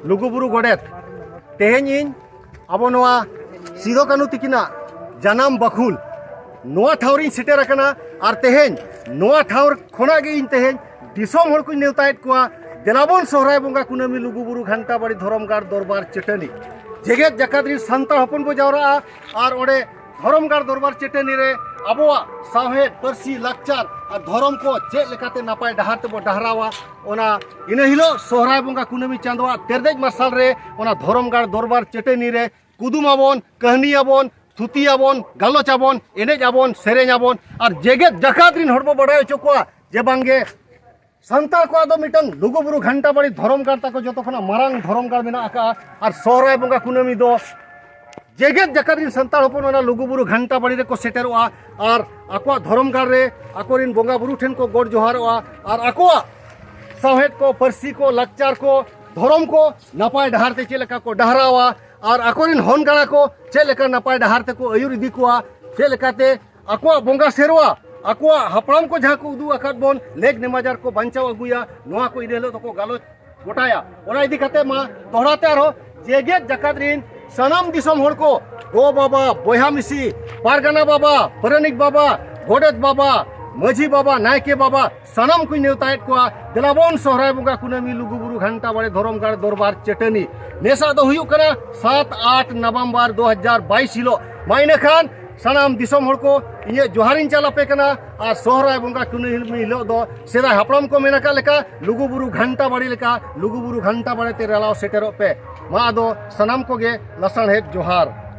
लुगुबुरु गोडेत तेहेन इन अब नवा सिदो कानू तिकिना जानाम बखुल नवा ठाउरी सेटेर अकना और तेहेन नवा ठाउर खोना गे इन तेहेन दिसोम हर को नेवतायत कोआ देलाबन सोहराय बंगा कुनामी लुगुबुरु घंटा बाड़ी धरमगार दरबार चेटनी जेगेत जाकात सान्ताड़ हपन को जावरा और ओडे धरमगार दरबार चेटनी रे अबोआ साहेद परसी लाकचार और धरम को चेक लेकाते नापाय डहार तेबो डहरावा ओना इना हिलो सोहराय बंगा कुनामी चांदवा तेरदेज मार्शल रे ओना धरमगार दरबार चेटनी रे कुदुमाबन कहनियाबन थुतियाबन गालोचाबन एनेजाबन सेरेኛबन और जेगेत जाकात हड़बो बड़ाय चोकोआ जे बांगे सान्ताड़ को आदो मिटन लुगुबुरु घंटा बाड़ी धरमगार ताको जतो खना मारांग धरमगार मेना आका और सोहराय बंगा कुनामी दो जेगेत जाकात सान्ताड़ हपन ओना लुगुबुरु घंटा बाड़ी रे को सेटेरोआ और आकोआ धरमगार रे आकोरिन बंगा बुरु ठेन को गोड जोहारोआ और आकोआ साहेद को परसी को लाकचार को धरम को नापाय डहार ते चेलेका को डहरावा और आकोरिन होन गाड़ा को चेलेका नापाय डहार ते को आयुर इदी कोआ चेलेकाते आकोआ बंगा सेरोआ आकोआ हपड़ाम को जहाँ को उदू अकाद बन लेग नेमाजार को बांचाव अगुया नोआ को इदेलो तो को गालो गोटाया ओना इदी खाते मा तोहराते आरो जेगेत जाकात सनाम दिसम हर को गो बाबा बया मिसी पारगाना बाबा परनिक बाबा गोडेत बाबा माझी बाबा नायके बाबा सनाम को नेवतायत कोआ देलाबन सोहराय बंगा कुनामी लुगुबुरु घंटा बाड़ी धरमगार दरबार चेटनी नेसा दो हुयुग कना 7-8 नवंबर 2022 हिलो माइने खान सनाम दिसम हर को इये जोहारिन चालापे कना और सोहराय बंगा कुनामी हिलो दो सेदा हापड़ाम को मेनाका लेका लुगुबुरु घंटा बाड़ी लेका लुगुबुरु घंटा बाड़ी ते रेलाव सेटेरो पे मा दो सनाम को गे लसण हेद जोहार।